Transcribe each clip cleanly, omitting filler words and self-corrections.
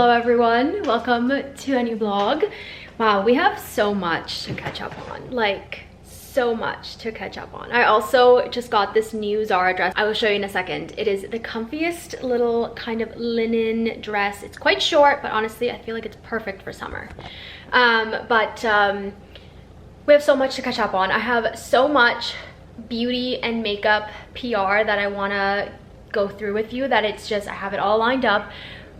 Hello everyone, welcome to a new vlog. Wow, we have so much to catch up on, like so much to catch up on. I also just got this new Zara dress. I will show you in a second. It is the comfiest little kind of linen dress. It's quite short, but honestly I feel like it's perfect for summer. We have so much to catch up on. I have so much beauty and makeup PR that I want to go through with you that it's just, I have it all lined up,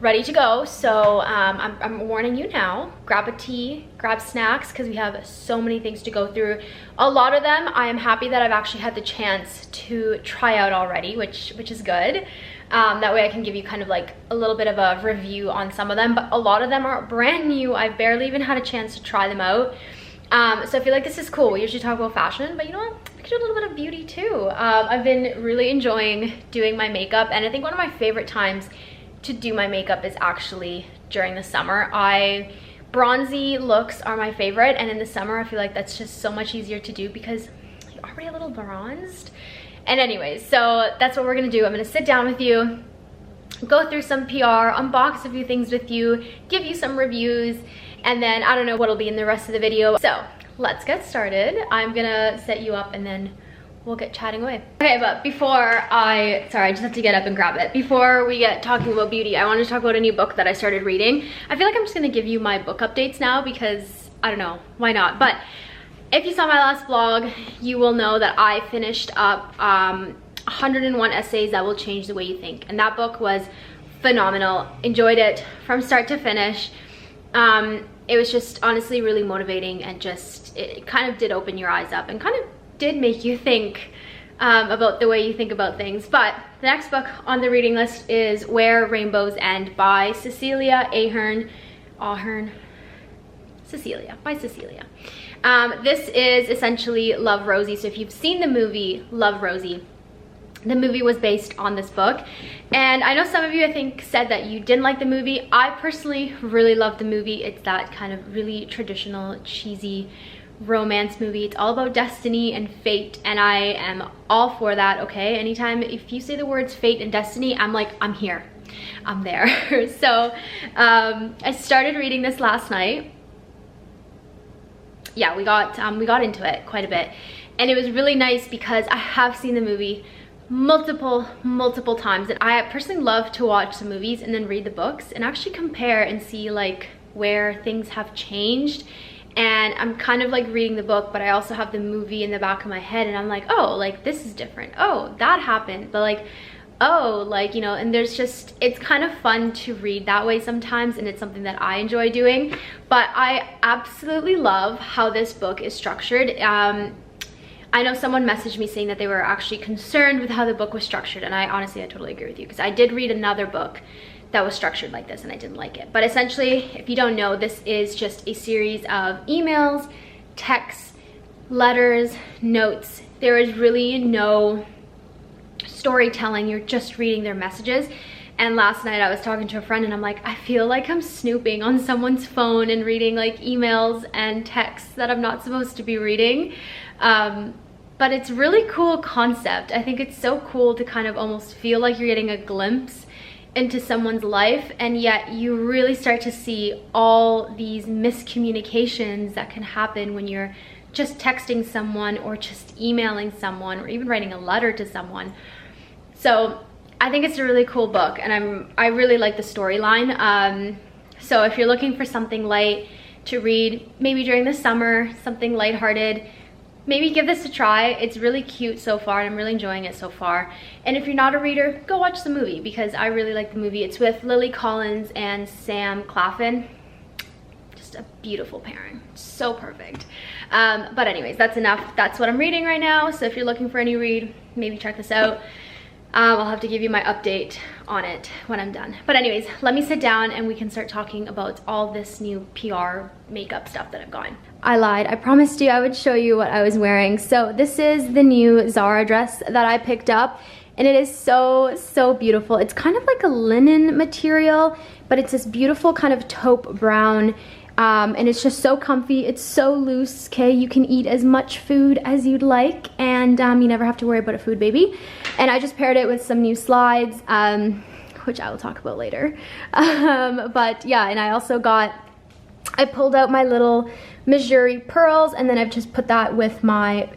ready to go. So I'm warning you now, grab a tea, grab snacks, because we have so many things to go through. A lot of them I am happy that I've actually had the chance to try out already, which is good. That way I can give you kind of like a little bit of a review on some of them, but a lot of them are brand new. I've barely even had a chance to try them out. So I feel like this is cool. We usually talk about fashion, but you know what? I could do a little bit of beauty too. I've been really enjoying doing my makeup, and I think one of my favorite times to do my makeup is actually during the summer. Bronzy looks are my favorite, and in the summer I feel like that's just so much easier to do because you're already a little bronzed. And anyways, so that's what we're gonna do. I'm gonna sit down with you, go through some PR, unbox a few things with you, give you some reviews, and then I don't know what'll be in the rest of the video. So let's get started. I'm gonna set you up and then we'll get chatting away. Okay, but before I just have to get up and grab it. Before we get talking about beauty, I wanted to talk about a new book that I started reading. I feel like I'm just gonna give you my book updates now because I don't know, why not? But if you saw my last vlog, you will know that I finished up 101 essays that will change the way you think. And that book was phenomenal. Enjoyed it from start to finish. It was just honestly really motivating, and just it kind of did open your eyes up and kind of did make you think about the way you think about things. But the next book on the reading list is Where Rainbows End by Cecilia Ahern. Cecilia. This is essentially Love, Rosie. So if you've seen the movie Love, Rosie, the movie was based on this book, and I know some of you I think said that you didn't like the movie. I personally really loved the movie. It's that kind of really traditional, cheesy romance movie. It's all about destiny and fate, and I am all for that, okay? Anytime if you say the words fate and destiny, I'm like, I'm here, I'm there. So I started reading this last night. Yeah, we got into it quite a bit, and it was really nice because I have seen the movie multiple times, and I personally love to watch the movies and then read the books and actually compare and see like where things have changed. And I'm kind of like reading the book, but I also have the movie in the back of my head, and I'm like, oh, like this is different, oh that happened, but like, oh, like, you know, and there's just, it's kind of fun to read that way sometimes, and it's something that I enjoy doing. But I absolutely love how this book is structured. I know someone messaged me saying that they were actually concerned with how the book was structured, and I totally agree with you, because I did read another book that was structured like this and I didn't like it. But essentially, if you don't know, this is just a series of emails, texts, letters, notes. There is really no storytelling, you're just reading their messages. And last night I was talking to a friend, and I'm like, I feel like I'm snooping on someone's phone and reading like emails and texts that I'm not supposed to be reading. But it's really cool concept. I think it's so cool to kind of almost feel like you're getting a glimpse into someone's life, and yet you really start to see all these miscommunications that can happen when you're just texting someone or just emailing someone or even writing a letter to someone. So I think it's a really cool book, and I really like the storyline. So if you're looking for something light to read, maybe during the summer, something lighthearted, maybe give this a try. It's really cute so far, and I'm really enjoying it so far. And if you're not a reader, go watch the movie, because I really like the movie. It's with Lily Collins and Sam Claflin. Just a beautiful pairing, so perfect. But anyways, that's enough. That's what I'm reading right now. So if you're looking for any read, maybe check this out. I'll have to give you my update on it when I'm done. But anyways, let me sit down and we can start talking about all this new PR makeup stuff that I've gotten. I lied. I promised you I would show you what I was wearing. So this is the new Zara dress that I picked up, and it is so beautiful. It's kind of like a linen material, but it's this beautiful kind of taupe brown. And it's just so comfy. It's so loose, okay? You can eat as much food as you'd like, and you never have to worry about a food baby. And I just paired it with some new slides, which I will talk about later. But yeah, and I pulled out my little Mercier pearls, and then I've just put that with my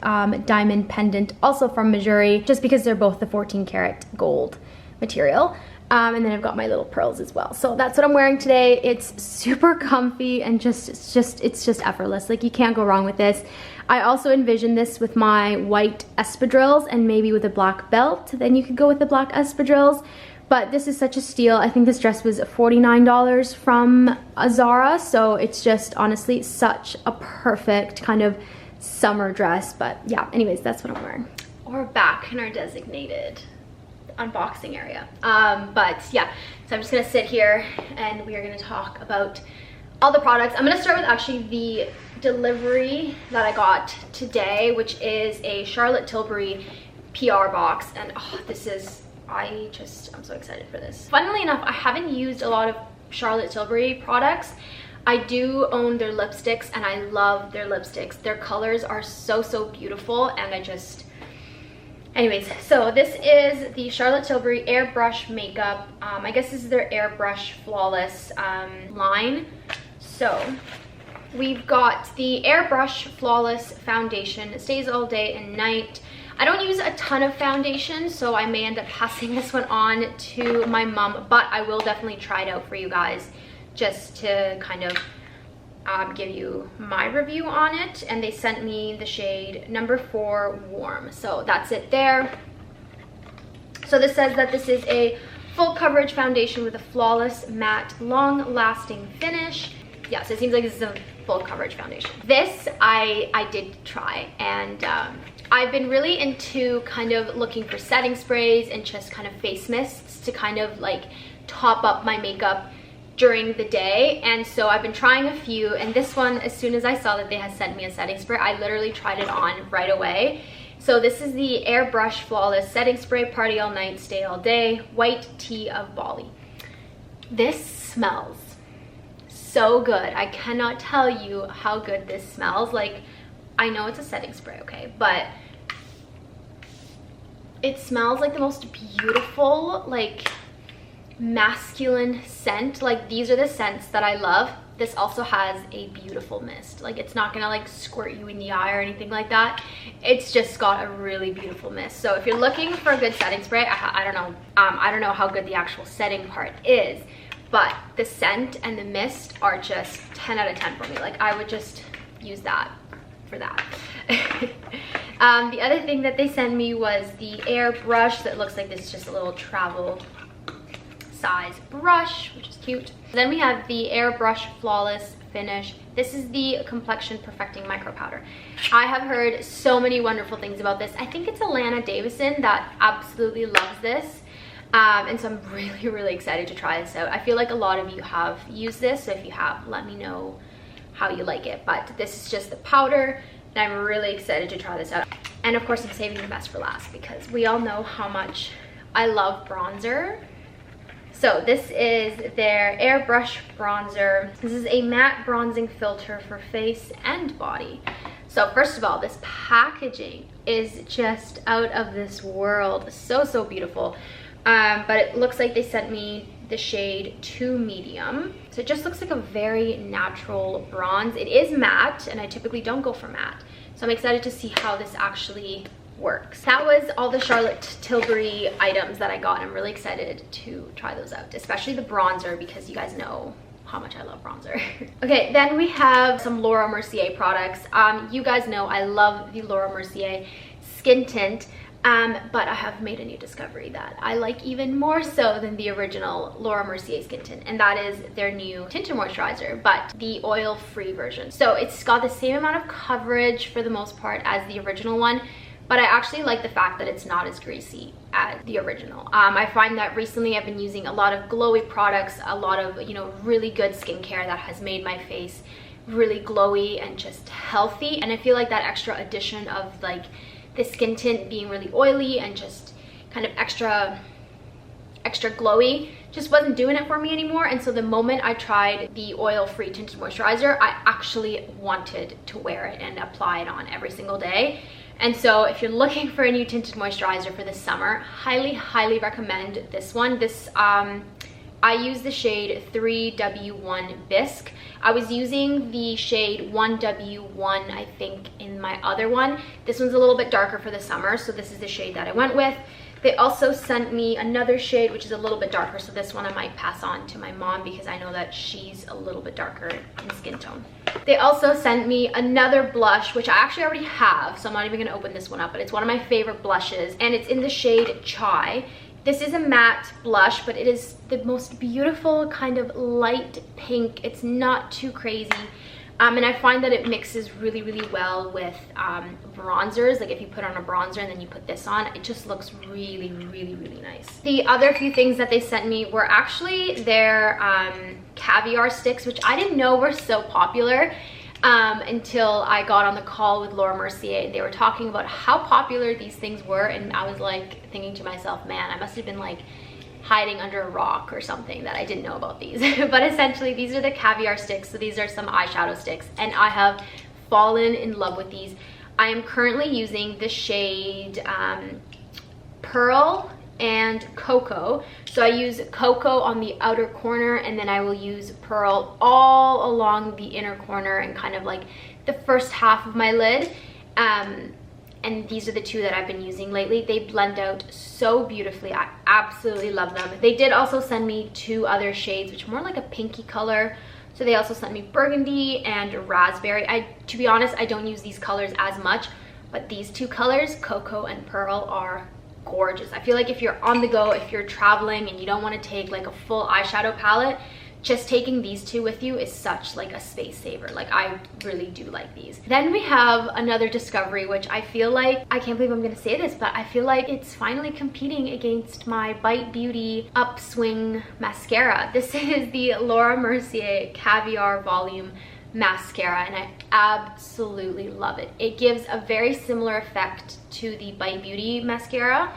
diamond pendant, also from Mercier, just because they're both the 14 karat gold material. And then I've got my little pearls as well. So that's what I'm wearing today. It's super comfy and it's just effortless. Like, you can't go wrong with this. I also envisioned this with my white espadrilles and maybe with a black belt. Then you could go with the black espadrilles. But this is such a steal. I think this dress was $49 from Zara. So it's just honestly such a perfect kind of summer dress. But yeah, anyways, that's what I'm wearing. We're back in our designated unboxing area. But yeah, so I'm just gonna sit here and we are gonna talk about all the products. I'm gonna start with actually the delivery that I got today, which is a Charlotte Tilbury PR box. And oh, this is, I'm so excited for this. Funnily enough, I haven't used a lot of Charlotte Tilbury products. I do own their lipsticks and I love their lipsticks. Their colors are so beautiful, and anyways, so this is the Charlotte Tilbury Airbrush Makeup. I guess this is their Airbrush Flawless line. So we've got the Airbrush Flawless Foundation. It stays all day and night. I don't use a ton of foundation, so I may end up passing this one on to my mom, but I will definitely try it out for you guys just to kind of give you my review on it. And they sent me the shade number 4 Warm, so that's it there. So this says that this is a full coverage foundation with a flawless matte long lasting finish. Yeah, so it seems like this is a full coverage foundation. This I did try, and I've been really into kind of looking for setting sprays and just kind of face mists to kind of like top up my makeup during the day. And so I've been trying a few, and this one, as soon as I saw that they had sent me a setting spray, I literally tried it on right away. So this is the Airbrush Flawless Setting Spray Party All Night, Stay All Day White Tea of Bali. This smells so good. I cannot tell you how good this smells. Like, I know it's a setting spray, okay, but it smells like the most beautiful, like, masculine scent. Like, these are the scents that I love. This also has a beautiful mist. Like, it's not gonna like squirt you in the eye or anything like that. It's just got a really beautiful mist. So if you're looking for a good setting spray, I don't know how good the actual setting part is, but the scent and the mist are just 10 out of 10 for me. Like, I would just use that for that. The other thing that they sent me was the airbrush that looks like this is just a little travel size brush, which is cute. Then we have the Airbrush Flawless Finish. This is the Complexion Perfecting Micro Powder. I have heard so many wonderful things about this. I think it's Alana Davison that absolutely loves this. And so I'm really excited to try this out. I feel like a lot of you have used this, so if you have, let me know how you like it. But this is just the powder, and I'm really excited to try this out. And of course, I'm saving the best for last because we all know how much I love bronzer. So this is their Airbrush Bronzer. This is a matte bronzing filter for face and body. So first of all, this packaging is just out of this world. So beautiful. But it looks like they sent me the shade 2 Medium. So it just looks like a very natural bronze. It is matte, and I typically don't go for matte. So I'm excited to see how this actually works. That was all the Charlotte Tilbury items that I got. I'm really excited to try those out, especially the bronzer, because you guys know how much I love bronzer. Okay, then we have some Laura Mercier products. You guys know I love the Laura Mercier skin tint, but I have made a new discovery that I like even more so than the original Laura Mercier skin tint, and that is their new tinted moisturizer, but the oil-free version. So it's got the same amount of coverage for the most part as the original one, but I actually like the fact that it's not as greasy as the original. I find that recently I've been using a lot of glowy products, a lot of, you know, really good skincare that has made my face really glowy and just healthy. And I feel like that extra addition of like the skin tint being really oily and just kind of extra glowy just wasn't doing it for me anymore. And so the moment I tried the oil-free tinted moisturizer, I actually wanted to wear it and apply it on every single day. And so if you're looking for a new tinted moisturizer for the summer, highly recommend this one. This I use the shade 3W1 Bisque. I was using the shade 1W1, I think, in my other one. This one's a little bit darker for the summer, so this is the shade that I went with. They also sent me another shade, which is a little bit darker, so this one I might pass on to my mom because I know that she's a little bit darker in skin tone. They also sent me another blush, which I actually already have, so I'm not even gonna open this one up, but it's one of my favorite blushes, and it's in the shade Chai. This is a matte blush, but it is the most beautiful kind of light pink. It's not too crazy. And I find that it mixes really well with bronzers. Like if you put on a bronzer and then you put this on, it just looks really nice. The other few things that they sent me were actually their caviar sticks, which I didn't know were so popular. Until I got on the call with Laura Mercier, and they were talking about how popular these things were, and I was like thinking to myself, man, I must have been like hiding under a rock or something that I didn't know about these. But essentially these are the caviar sticks, so these are some eyeshadow sticks, and I have fallen in love with these. I am currently using the shade Pearl and Cocoa. So I use Cocoa on the outer corner, and then I will use Pearl all along the inner corner and kind of like the first half of my lid. And these are the two that I've been using lately. They blend out so beautifully. I absolutely love them. They did also send me two other shades, which are more like a pinky color. So they also sent me Burgundy and Raspberry. To be honest, I don't use these colors as much, but these two colors, Cocoa and Pearl, are gorgeous. I feel like if you're on the go, if you're traveling and you don't want to take like a full eyeshadow palette, just taking these two with you is such like a space saver. Like I really do like these. Then we have another discovery, which I feel like, I can't believe I'm gonna say this, but I feel like it's finally competing against my Bite Beauty Upswing mascara. This is the Laura Mercier Caviar Volume mascara, and I absolutely love it. It gives a very similar effect to the Bite Beauty mascara,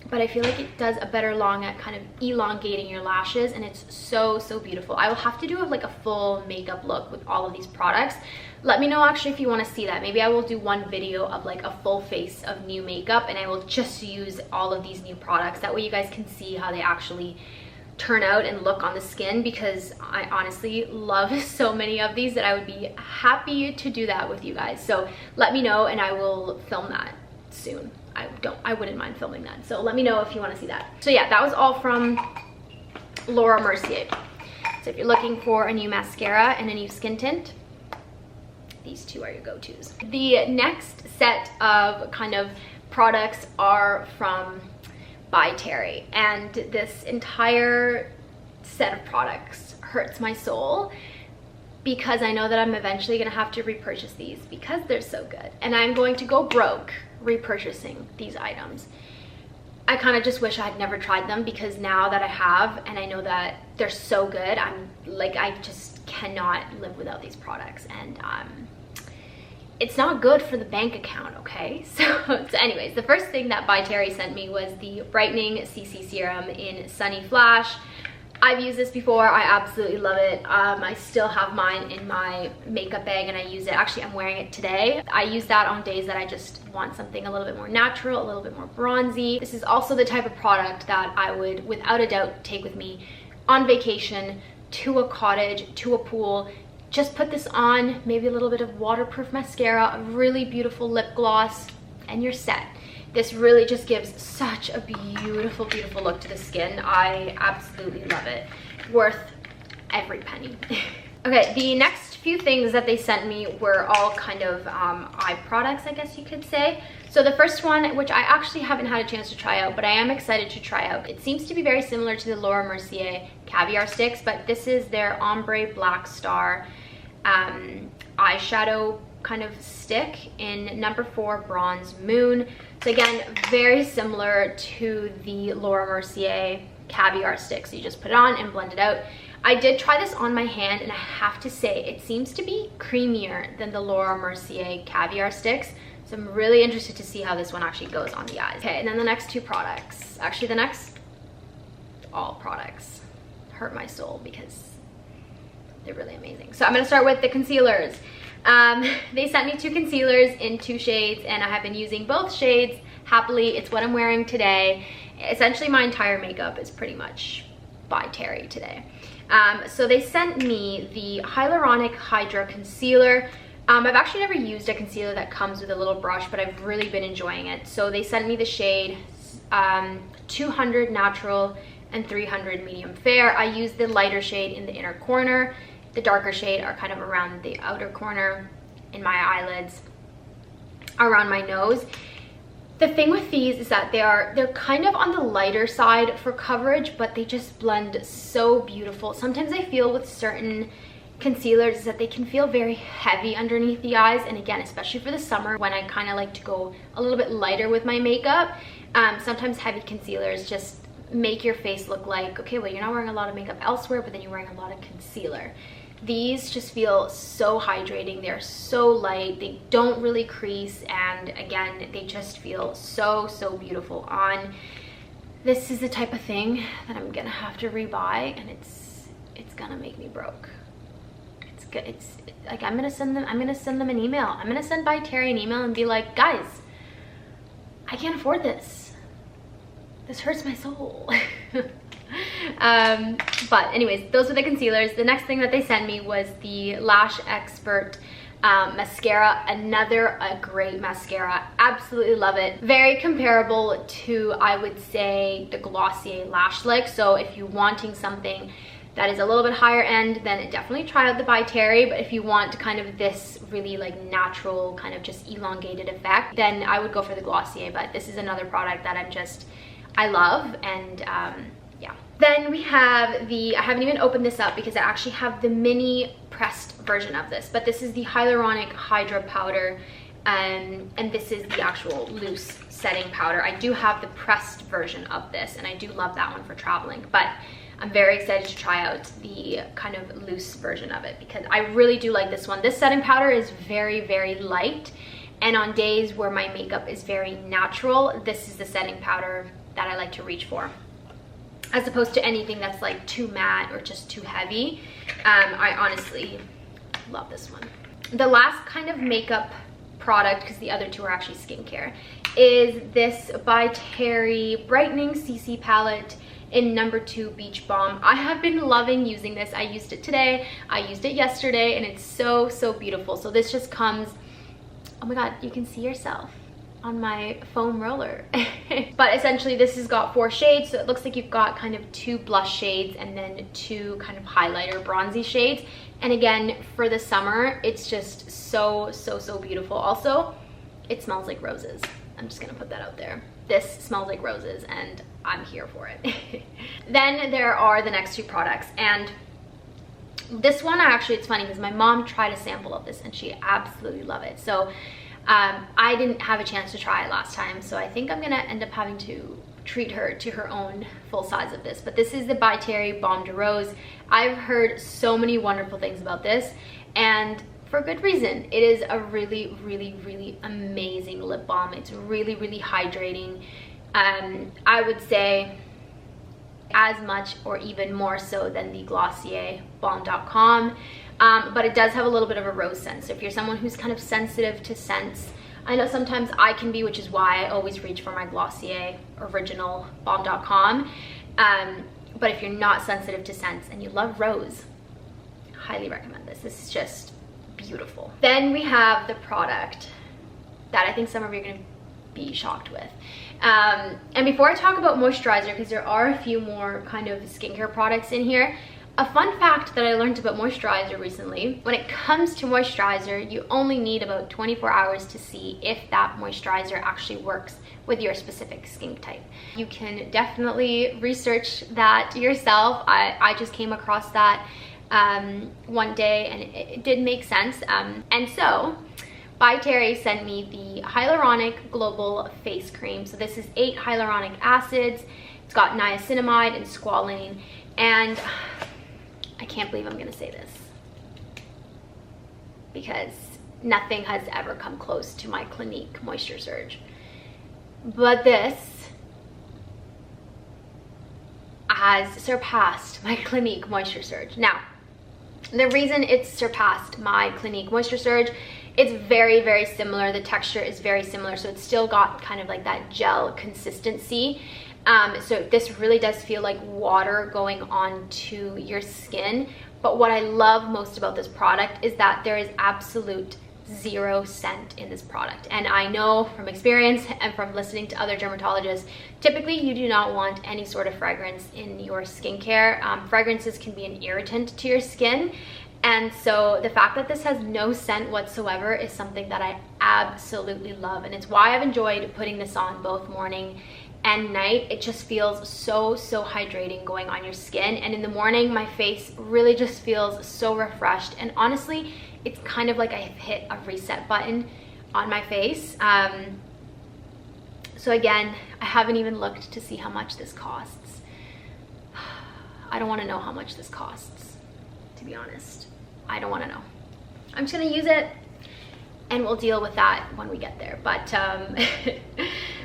but I feel like it does a better long at kind of elongating your lashes, and it's so beautiful. I will have to do like a full makeup look with all of these products. Let me know actually if you want to see that. Maybe I will do one video of like a full face of new makeup, and I will just use all of these new products. That way you guys can see how they actually turn out and look on the skin, because I honestly love so many of these that I would be happy to do that with you guys. So let me know and I will film that soon. I wouldn't mind filming that. So let me know if you want to see that. So yeah, that was all from Laura Mercier. So if you're looking for a new mascara and a new skin tint, these two are your go-tos. The next set of kind of products are from by Terry, and this entire set of products hurts my soul because I know that I'm eventually gonna have to repurchase these because they're so good, and I'm going to go broke repurchasing these items. I kind of just wish I had never tried them, because now that I have and I know that they're so good, I'm like, I just cannot live without these products, and it's not good for the bank account, okay? So anyways, the first thing that By Terry sent me was the Brightening CC Serum in Sunny Flash. I've used this before. I absolutely love it. I still have mine in my makeup bag and I use it. Actually, I'm wearing it today. I use that on days that I just want something a little bit more natural, a little bit more bronzy. This is also the type of product that I would, without a doubt, take with me on vacation, to a cottage, to a pool. Just put this on, maybe a little bit of waterproof mascara, a really beautiful lip gloss, and you're set. This really just gives such a beautiful look to the skin. I absolutely love it. Worth every penny. Okay, the next few things that they sent me were all kind of eye products, I guess you could say. So the first one, which I actually haven't had a chance to try out, but I am excited to try out. It seems to be very similar to the Laura Mercier Caviar Sticks, but this is their Ombre Black Star eyeshadow kind of stick in number 4 Bronze Moon. So again, very similar to the Laura Mercier Caviar Stick. So you just put it on and blend it out. I did try this on my hand, and I have to say it seems to be creamier than the Laura Mercier Caviar Sticks. So I'm really interested to see how this one actually goes on the eyes. Okay, and then the next two products, actually the next all products hurt my soul because they're really amazing. So I'm gonna start with the concealers. They sent me 2 concealers in 2 shades, and I have been using both shades happily. It's what I'm wearing today. Essentially my entire makeup is pretty much by Terry today. So they sent me the Hyaluronic Hydra Concealer. I've actually never used a concealer that comes with a little brush, but I've really been enjoying it. So they sent me the shade 200 Natural and 300 Medium Fair. I used the lighter shade in the inner corner. The darker shade are kind of around the outer corner, in my eyelids, around my nose. The thing with these is that they're kind of on the lighter side for coverage, but they just blend so beautiful. Sometimes I feel with certain concealers is that they can feel very heavy underneath the eyes, and again, especially for the summer when I kind of like to go a little bit lighter with my makeup, sometimes heavy concealers just make your face look like, okay, well, you're not wearing a lot of makeup elsewhere, but then you're wearing a lot of concealer. These just feel so hydrating. They're so light, they don't really crease, and again, they just feel so beautiful on. This is the type of thing that I'm gonna have to rebuy, and it's gonna make me broke. It's like I'm gonna send them an email. I'm gonna send by Terry an email and be like, guys, I can't afford this. This hurts my soul. But anyways, those were the concealers. The next thing that they sent me was the Lash Expert mascara. A great mascara. Absolutely love it. Very comparable to, I would say, the Glossier Lash Lick. So if you're wanting something that is a little bit higher end, then definitely try out the By Terry. But if you want kind of this really like natural kind of just elongated effect, then I would go for the Glossier. But this is another product that I love, and yeah. Then we have I haven't even opened this up because I actually have the mini pressed version of this, but this is the Hyaluronic Hydra Powder, and this is the actual loose setting powder. I do have the pressed version of this, and I do love that one for traveling, but I'm very excited to try out the kind of loose version of it because I really do like this one. This setting powder is very light, and on days where my makeup is very natural, this is the setting powder that I like to reach for, as opposed to anything that's like too matte or just too heavy. I honestly love this one. The last kind of makeup product, because the other 2 are actually skincare, is this By Terry Brightening CC Palette in number 2 Beach Balm. I have been loving using this. I used it today, I used it yesterday, and it's so beautiful. So this just comes, oh my god, you can see yourself on my foam roller. But essentially this has got 4 shades, so it looks like you've got kind of 2 blush shades and then 2 kind of highlighter bronzy shades. And again, for the summer, it's just so beautiful. Also, it smells like roses. I'm just gonna put that out there. This smells like roses, and I'm here for it. Then there are the next 2 products, and this one actually, it's funny because my mom tried a sample of this and she absolutely loved it. So I didn't have a chance to try it last time, so I think I'm gonna end up having to treat her to her own full size of this. But this is the By Terry Baume de Rose. I've heard so many wonderful things about this, and for good reason. It is a really amazing lip balm. It's really hydrating. I would say as much or even more so than the Glossier Balm.com. But it does have a little bit of a rose scent. So if you're someone who's kind of sensitive to scents, I know sometimes I can be, which is why I always reach for my Glossier original Balm.com. But if you're not sensitive to scents and you love rose, highly recommend this. This is just beautiful. Then we have the product that I think some of you are going to be shocked with. And before I talk about moisturizer, because there are a few more kind of skincare products in here, a fun fact that I learned about moisturizer recently: when it comes to moisturizer, you only need about 24 hours to see if that moisturizer actually works with your specific skin type. You can definitely research that yourself. I just came across that one day, and it did make sense. And so By Terry sent me the Hyaluronic Global Face Cream. So this is 8 hyaluronic acids. It's got niacinamide and squalane, and I can't believe I'm gonna say this because nothing has ever come close to my Clinique Moisture Surge, but this has surpassed my Clinique Moisture Surge. Now, The reason it's surpassed my Clinique Moisture Surge, it's very, very similar. The texture is very similar, so it's still got kind of like that gel consistency. So this really does feel like water going onto your skin. But what I love most about this product is that there is absolute 0 scent in this product. And I know from experience and from listening to other dermatologists, typically you do not want any sort of fragrance in your skincare. Fragrances can be an irritant to your skin. And so the fact that this has no scent whatsoever is something that I absolutely love. And it's why I've enjoyed putting this on both morning and night. It just feels so hydrating going on your skin. And in the morning, my face really just feels so refreshed. And honestly, it's kind of like I've hit a reset button on my face. So again, I haven't even looked to see how much this costs. I don't want to know how much this costs, to be honest. I don't want to know. I'm just gonna use it and we'll deal with that when we get there. But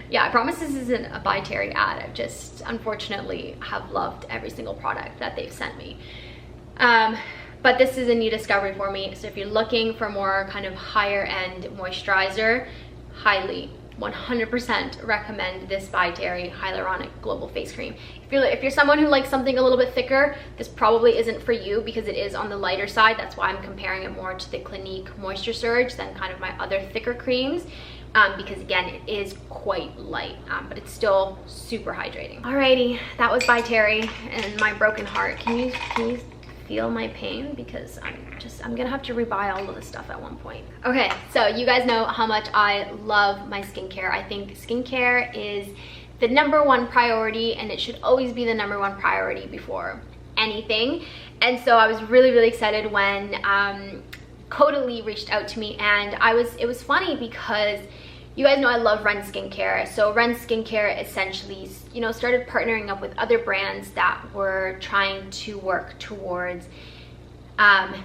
yeah, I promise this isn't a By Terry ad. I just unfortunately have loved every single product that they've sent me. But this is a new discovery for me. So if you're looking for more kind of higher end moisturizer, highly 100% recommend this By Terry Hyaluronic Global Face Cream. If you're someone who likes something a little bit thicker, this probably isn't for you because it is on the lighter side. That's why I'm comparing it more to the Clinique Moisture Surge than kind of my other thicker creams. Because again, it is quite light, but it's still super hydrating. Alrighty, that was By Terry and my broken heart. Can you feel my pain? Because I'm gonna have to rebuy all of this stuff at one point. Okay, so you guys know how much I love my skincare. I think skincare is the #1 priority, and it should always be the #1 priority before anything. And so I was really excited when Caudalie reached out to me, and it was funny because you guys know I love Ren Skincare. So Ren Skincare essentially, you know, started partnering up with other brands that were trying to work towards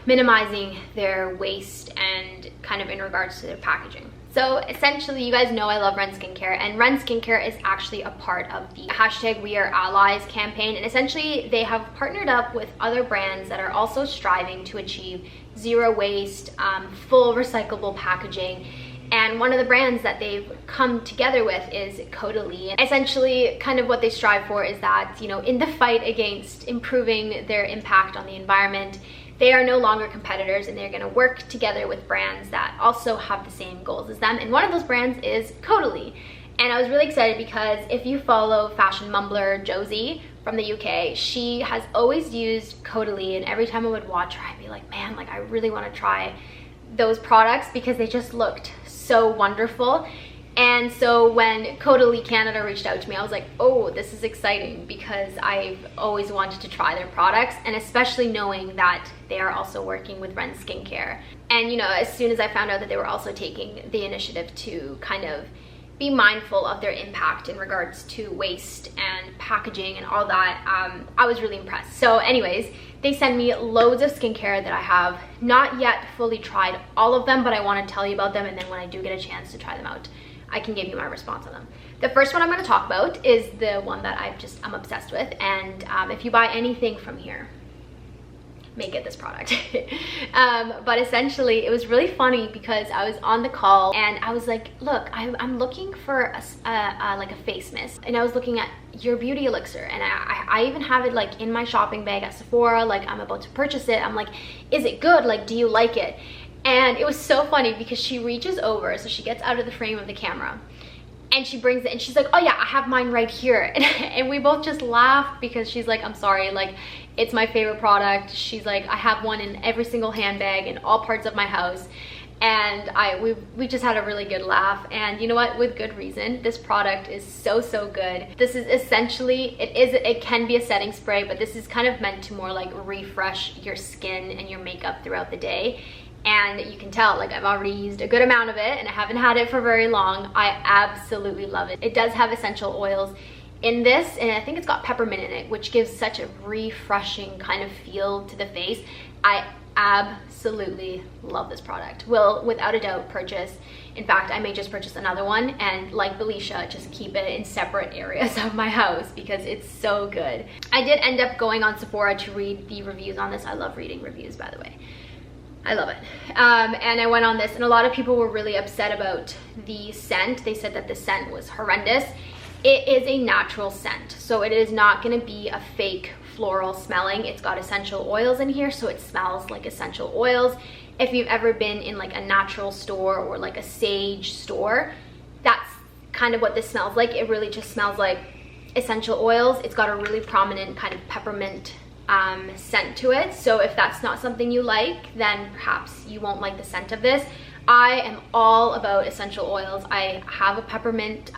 minimizing their waste and kind of in regards to their packaging. So essentially, you guys know I love Ren Skincare, and Ren Skincare is actually a part of the #WeAreAllies campaign. And essentially, they have partnered up with other brands that are also striving to achieve zero waste, full recyclable packaging. And one of the brands that they've come together with is Caudalie. And essentially, kind of what they strive for is that, you know, in the fight against improving their impact on the environment, they are no longer competitors, and they're going to work together with brands that also have the same goals as them. And one of those brands is Caudalie. And I was really excited because if you follow fashion mumbler Josie from the UK, she has always used Caudalie, and every time I would watch her, I'd be like, man, like I really want to try those products because they just looked so wonderful. And so when Caudalie Canada reached out to me, I was like, oh, this is exciting because I've always wanted to try their products, and especially knowing that they are also working with Ren Skincare. And you know, as soon as I found out that they were also taking the initiative to kind of be mindful of their impact in regards to waste and packaging and all that, I was really impressed. So anyways, they send me loads of skincare that I have not yet fully tried all of them, but I want to tell you about them, and then when I do get a chance to try them out, I can give you my response on them. The first one I'm going to talk about is the one that I'm obsessed with, and if you buy anything from here, may get this product. But essentially, it was really funny because I was on the call and I was like, look, I'm looking for like a face mist, and I was looking at your beauty elixir, and I even have it like in my shopping bag at Sephora, like I'm about to purchase it. I'm like, is it good? Like, do you like it? And it was so funny because she reaches over, so she gets out of the frame of the camera, and she brings it, and she's like, oh yeah, I have mine right here. And we both just laughed because she's like, I'm sorry, like, it's my favorite product. She's like, I have one in every single handbag in all parts of my house. And we just had a really good laugh. And you know what, with good reason. This product is so good. This is essentially, it can be a setting spray, but this is kind of meant to more like refresh your skin and your makeup throughout the day. And you can tell, like, I've already used a good amount of it and I haven't had it for very long. I absolutely love it. It does have essential oils in this, and I think it's got peppermint in it, which gives such a refreshing kind of feel to the face. I absolutely love this product. Will without a doubt purchase. In fact, I may just purchase another one and, like Felicia, just keep it in separate areas of my house because it's so good. I did end up going on Sephora to read the reviews on this. I love reading reviews, by the way. I love it. And I went on this, and a lot of people were really upset about the scent. They said that the scent was horrendous. It is a natural scent, so it is not going to be a fake floral smelling. It's got essential oils in here, so it smells like essential oils. If you've ever been in like a natural store or like a sage store, that's kind of what this smells like. It really just smells like essential oils. It's got a really prominent kind of peppermint scent to it. So if that's not something you like, then perhaps you won't like the scent of this. I am all about essential oils. I have a peppermint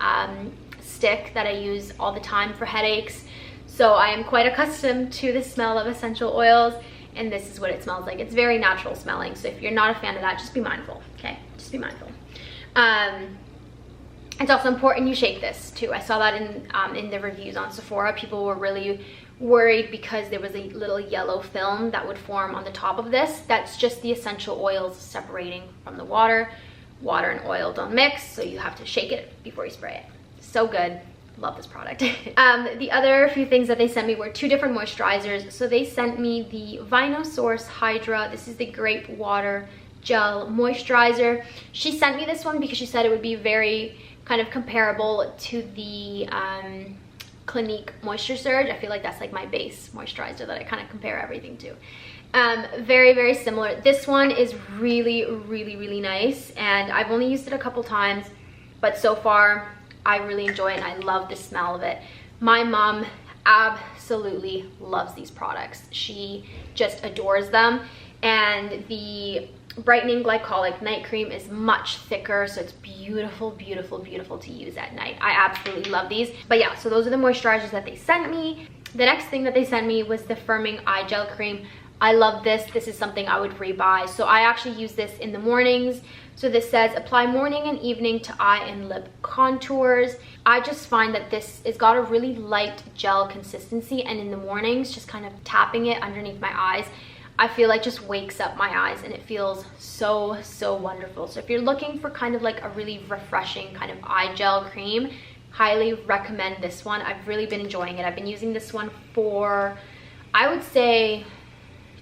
stick that I use all the time for headaches. So I am quite accustomed to the smell of essential oils, and this is what it smells like. It's very natural smelling. So if you're not a fan of that, just be mindful, okay? Just be mindful. It's also important you shake this too. I saw that in the reviews on Sephora. People were really worried because there was a little yellow film that would form on the top of this. That's just the essential oils separating from the water. Water and oil don't mix, so you have to shake it before you spray it. So good. Love this product. The other few things that they sent me were 2 different moisturizers. So they sent me the Vinosource Hydra. This is the grape water gel moisturizer. She sent me this one because she said it would be very kind of comparable to the Clinique Moisture Surge. I feel like that's like my base moisturizer that I kind of compare everything to. Very, very similar. This one is really, really, really nice, and I've only used it a couple times, but so far I really enjoy it and I love the smell of it. My mom absolutely loves these products. She just adores them, and the brightening glycolic night cream is much thicker, so it's beautiful, beautiful, beautiful to use at night. I absolutely love these. But yeah, so those are the moisturizers that they sent me. The next thing that they sent me was the firming eye gel cream. I love this. This is something I would rebuy. So I actually use this in the mornings. So this says apply morning and evening to eye and lip contours. I just find that this has got a really light gel consistency, and in the mornings, just kind of tapping it underneath my eyes, I feel like just wakes up my eyes, and it feels so, so wonderful. So if you're looking for kind of like a really refreshing kind of eye gel cream, highly recommend this one. I've really been enjoying it. I've been using this one for, I would say,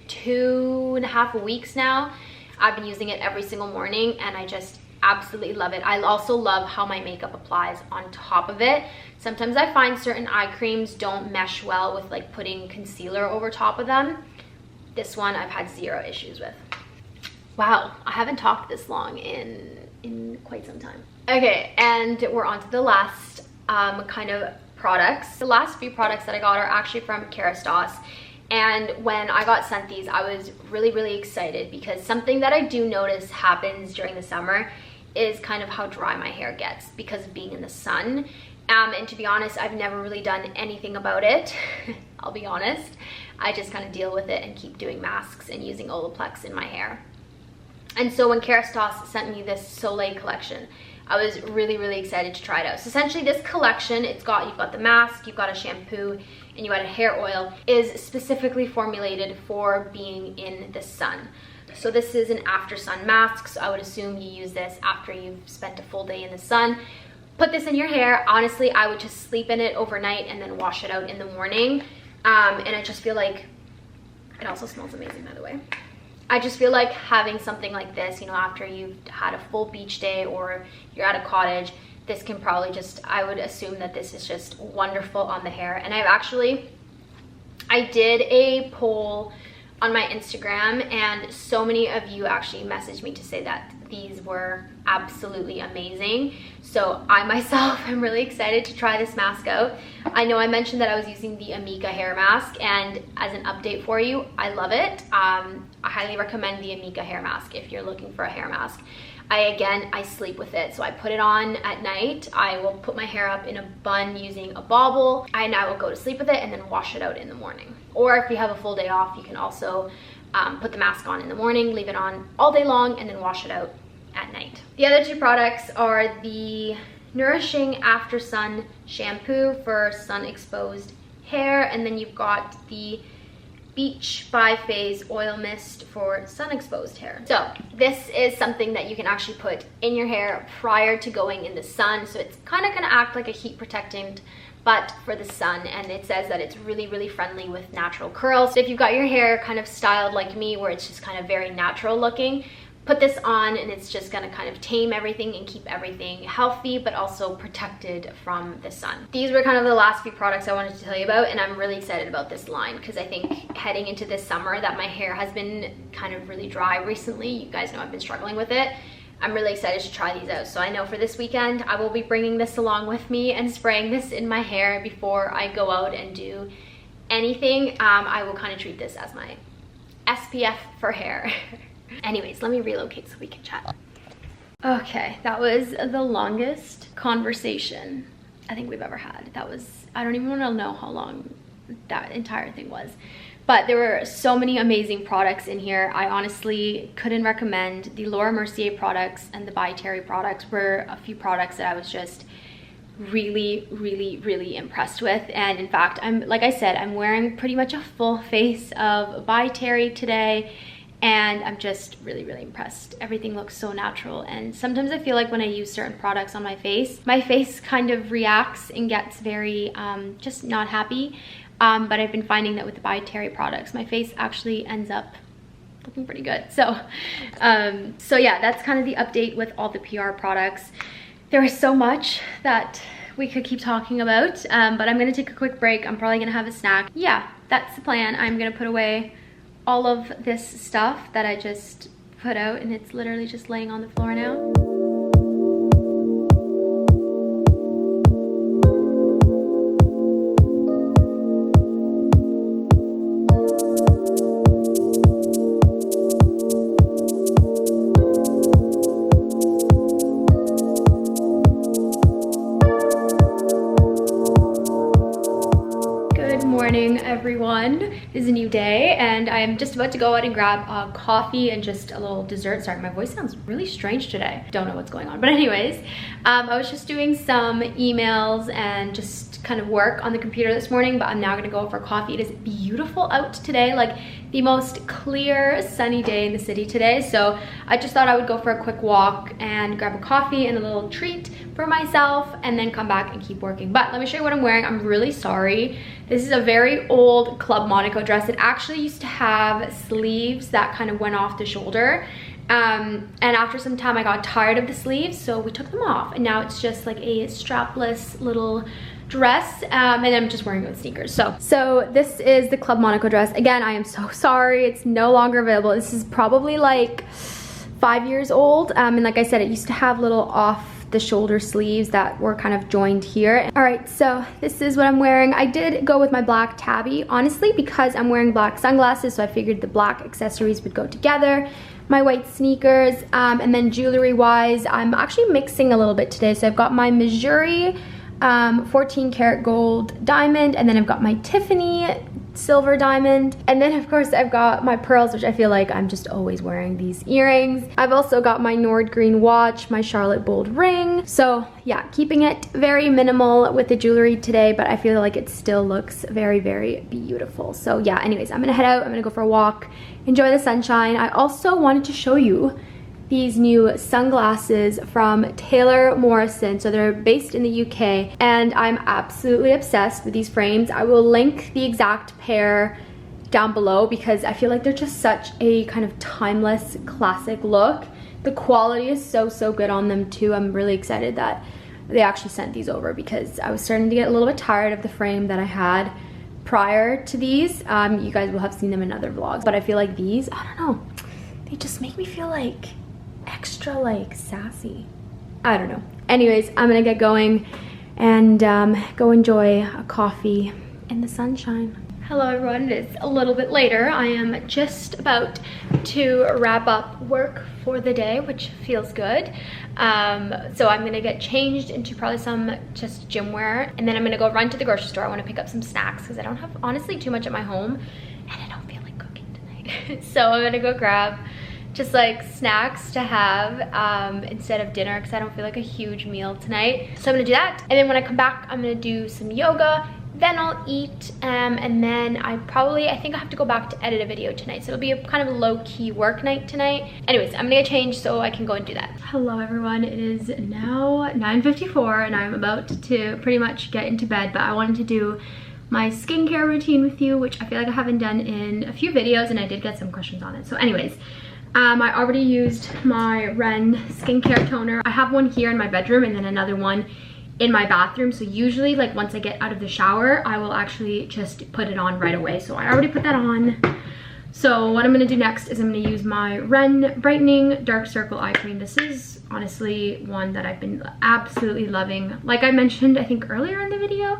2.5 weeks now. I've been using it every single morning, and I just absolutely love it. I also love how my makeup applies on top of it. Sometimes I find certain eye creams don't mesh well with like putting concealer over top of them. This one I've had 0 issues with. Wow, I haven't talked this long in quite some time. Okay, and we're on to the last kind of products. The last few products that I got are actually from Kérastase. And when I got sent these, I was really, really excited because something that I do notice happens during the summer is kind of how dry my hair gets because of being in the sun. And to be honest, I've never really done anything about it. I'll be honest. I just kind of deal with it and keep doing masks and using Olaplex in my hair. And so when Kérastase sent me this Soleil collection, I was really, really excited to try it out. So essentially this collection, you've got the mask, you've got a shampoo, and you got a hair oil, is specifically formulated for being in the sun. So this is an after sun mask, so I would assume you use this after you've spent a full day in the sun. Put this in your hair. Honestly, I would just sleep in it overnight and then wash it out in the morning. And I just feel like, it also smells amazing, by the way. I just feel like having something like this, you know, after you've had a full beach day or you're at a cottage, this can probably just, I would assume that this is just wonderful on the hair. And I did a poll on my Instagram, and so many of you actually messaged me to say that these were absolutely amazing. So I myself am really excited to try this mask out. I know I mentioned that I was using the Amika hair mask, and as an update for you, I love it. I highly recommend the Amika hair mask if you're looking for a hair mask. I sleep with it, so I put it on at night. I will put my hair up in a bun using a bobble, and I will go to sleep with it and then wash it out in the morning. Or if you have a full day off, you can also put the mask on in the morning, leave it on all day long, and then wash it out at night. The other 2 products are the Nourishing After Sun shampoo for sun exposed hair, and then you've got the Beach Bi-Phase Oil Mist for sun exposed hair. So this is something that you can actually put in your hair prior to going in the sun. So it's kind of gonna act like a heat protectant, but for the sun, and it says that it's really, really friendly with natural curls. So if you've got your hair kind of styled like me, where it's just kind of very natural looking, put this on and it's just gonna kind of tame everything and keep everything healthy, but also protected from the sun. These were kind of the last few products I wanted to tell you about, and I'm really excited about this line because I think heading into this summer that my hair has been kind of really dry recently. You guys know I've been struggling with it. I'm really excited to try these out. So I know for this weekend, I will be bringing this along with me and spraying this in my hair before I go out and do anything. I will kind of treat this as my SPF for hair. Anyways, let me relocate so we can chat. Okay, that was the longest conversation I think we've ever had. That was, I don't even want to know how long that entire thing was. But there were so many amazing products in here. I honestly couldn't recommend. The Laura Mercier products and the By Terry products were a few products that I was just really, really, really impressed with. And in fact, like I said, I'm wearing pretty much a full face of By Terry today, and I'm just really, really impressed. Everything looks so natural, and sometimes I feel like when I use certain products on my face kind of reacts and gets very just not happy. But I've been finding that with the By Terry products, my face actually ends up looking pretty good. So, so yeah, that's kind of the update with all the PR products. There is so much that we could keep talking about, but I'm gonna take a quick break. I'm probably gonna have a snack. Yeah, that's the plan. I'm gonna put away all of this stuff that I just put out, and it's literally just laying on the floor now. Everyone, it is a new day and I'm just about to go out and grab a coffee and just a little dessert. Sorry, my voice sounds really strange today. Don't know what's going on, but anyways, I was just doing some emails and just kind of work on the computer this morning, but I'm now gonna go for coffee. It is beautiful out today, like the most clear sunny day in the city today. So I just thought I would go for a quick walk and grab a coffee and a little treat for myself and then come back and keep working. But let me show you what I'm wearing. I'm really sorry. This is a very old Club Monaco dress. It actually used to have sleeves that kind of went off the shoulder. And after some time I got tired of the sleeves, so we took them off, and now it's just like a strapless little dress, and I'm just wearing it with sneakers. So this is the Club Monaco dress. Again, I am so sorry, it's no longer available. This is probably like 5 years old, and like I said, it used to have little off the shoulder sleeves that were kind of joined here. All right, so this is what I'm wearing. I did go with my black tabby, honestly, because I'm wearing black sunglasses, so I figured the black accessories would go together. My white sneakers, and then jewelry wise, I'm actually mixing a little bit today. So I've got my Mercier 14 karat gold diamond, and then I've got my Tiffany silver diamond, and then of course I've got my pearls, which I feel like I'm just always wearing these earrings. I've also got my Nord green watch, my Charlotte Bold ring. So yeah, keeping it very minimal with the jewelry today, but I feel like it still looks very, very beautiful. So yeah, anyways, I'm gonna head out, I'm gonna go for a walk, enjoy the sunshine. I also wanted to show you these new sunglasses from Taylor Morrison. So they're based in the UK, and I'm absolutely obsessed with these frames. I will link the exact pair down below because I feel like they're just such a kind of timeless classic look. The quality is so, so good on them too. I'm really excited that they actually sent these over because I was starting to get a little bit tired of the frame that I had prior to these. You guys will have seen them in other vlogs, but I feel like these, I don't know, they just make me feel like extra like sassy. I don't know. Anyways, I'm gonna get going and go enjoy a coffee in the sunshine. Hello everyone, it's a little bit later. I am just about to wrap up work for the day, which feels good. So I'm gonna get changed into probably some just gym wear, and then I'm gonna go run to the grocery store. I wanna pick up some snacks because I don't have honestly too much at my home and I don't feel like cooking tonight. So I'm gonna go grab just like snacks to have instead of dinner, because I don't feel like a huge meal tonight. So I'm gonna do that, and then when I come back I'm gonna do some yoga, then I'll eat, and then I think I have to go back to edit a video tonight, so it'll be a kind of low-key work night tonight. Anyways, I'm gonna get changed so I can go and do that. Hello everyone, it is now 9:54 and I'm about to pretty much get into bed, but I wanted to do my skincare routine with you, which I feel like I haven't done in a few videos, and I did get some questions on it. So anyways, I already used my Ren skincare toner. I have one here in my bedroom and then another one in my bathroom. So usually, like, once I get out of the shower, I will actually just put it on right away. So I already put that on. So what I'm gonna do next is I'm gonna use my Ren Brightening Dark Circle Eye Cream. This is honestly one that I've been absolutely loving. Like I mentioned, I think earlier in the video,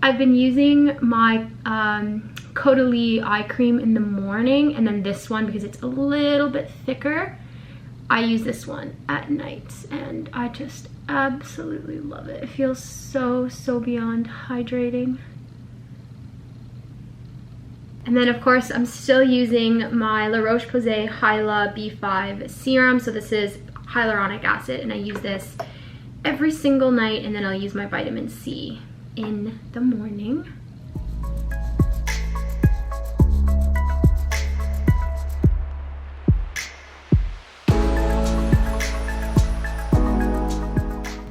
I've been using my Caudalie eye cream in the morning, and then this one, because it's a little bit thicker, I use this one at night, and I just absolutely love it. It feels so beyond hydrating. And then of course I'm still using my La Roche-Posay Hyla B5 serum. So this is hyaluronic acid, and I use this every single night, and then I'll use my vitamin C in the morning.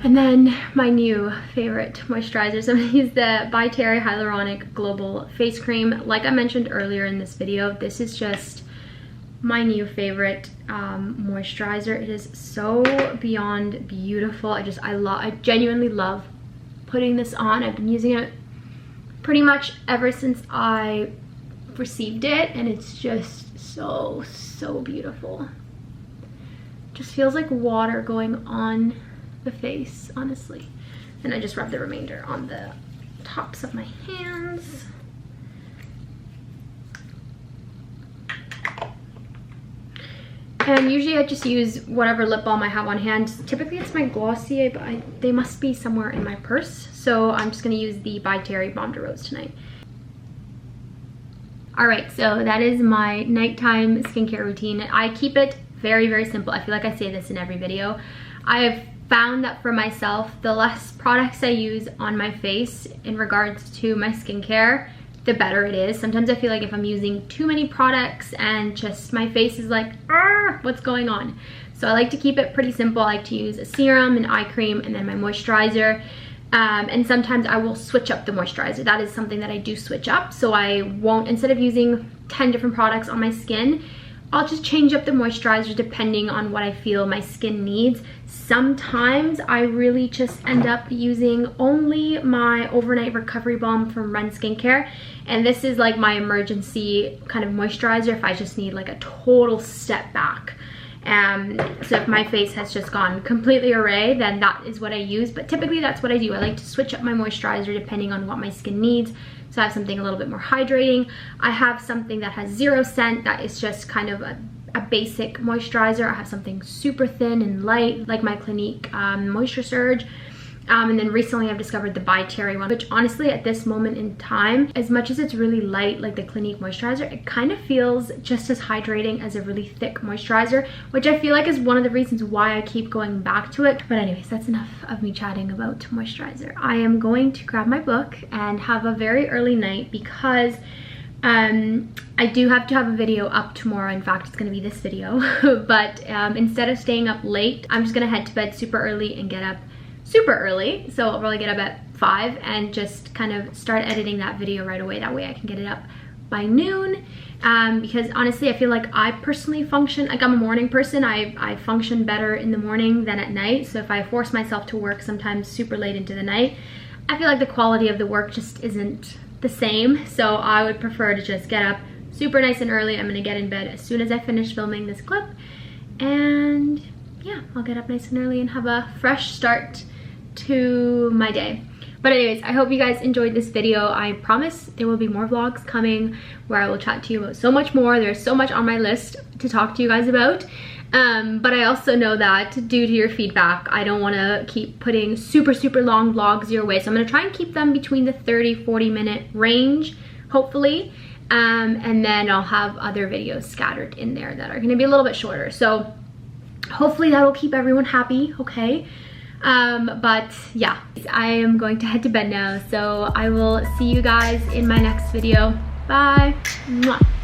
And then my new favorite moisturizer. So I'm gonna use the By Terry Hyaluronic Global Face Cream. Like I mentioned earlier in this video, this is just my new favorite moisturizer. It is so beyond beautiful. I genuinely love putting this on. I've been using it pretty much ever since I received it, and it's just so beautiful. Just feels like water going on the face, honestly. And I just rub the remainder on the tops of my hands. And usually I just use whatever lip balm I have on hand. Typically it's my Glossier, but they must be somewhere in my purse. So I'm just gonna use the By Terry Balm de Rose tonight. Alright, so that is my nighttime skincare routine. I keep it very simple. I feel like I say this in every video. I have found that for myself, the less products I use on my face in regards to my skincare, the better it is. Sometimes I feel like if I'm using too many products and just my face is like, what's going on? So I like to keep it pretty simple. I like to use a serum, an eye cream, and then my moisturizer. And sometimes I will switch up the moisturizer. That is something that I do switch up. So I won't, instead of using 10 different products on my skin, I'll just change up the moisturizer depending on what I feel my skin needs. Sometimes I really just end up using only my overnight recovery balm from Ren Skincare, and this is like my emergency kind of moisturizer if I just need like a total step back. So if my face has just gone completely awry, then that is what I use. But typically that's what I do. I like to switch up my moisturizer depending on what my skin needs. So I have something a little bit more hydrating. I have something that has 0 scent, that is just kind of a basic moisturizer. I have something super thin and light, like my Clinique Moisture Surge. And then recently I've discovered the By Terry one, which honestly at this moment in time, as much as it's really light like the Clinique moisturizer, it kind of feels just as hydrating as a really thick moisturizer, which I feel like is one of the reasons why I keep going back to it. But anyways, that's enough of me chatting about moisturizer. I am going to grab my book and have a very early night because I do have to have a video up tomorrow. In fact, it's going to be this video. But instead of staying up late, I'm just going to head to bed super early and get up super early. So I'll probably get up at 5 and just kind of start editing that video right away. That way I can get it up by noon. Because honestly, I feel like I personally function, like I'm a morning person. I function better in the morning than at night. So if I force myself to work sometimes super late into the night, I feel like the quality of the work just isn't the same. So I would prefer to just get up super nice and early. I'm gonna get in bed as soon as I finish filming this clip, and yeah, I'll get up nice and early and have a fresh start to my day. But anyways, I hope you guys enjoyed this video. I promise there will be more vlogs coming where I will chat to you about so much more. There's so much on my list to talk to you guys about. But I also know that due to your feedback, I don't want to keep putting super long vlogs your way. So I'm going to try and keep them between the 30-40 minute range, hopefully. And then I'll have other videos scattered in there that are gonna be a little bit shorter. So hopefully that'll keep everyone happy, okay? But yeah, I am going to head to bed now. So I will see you guys in my next video. Bye. Mwah.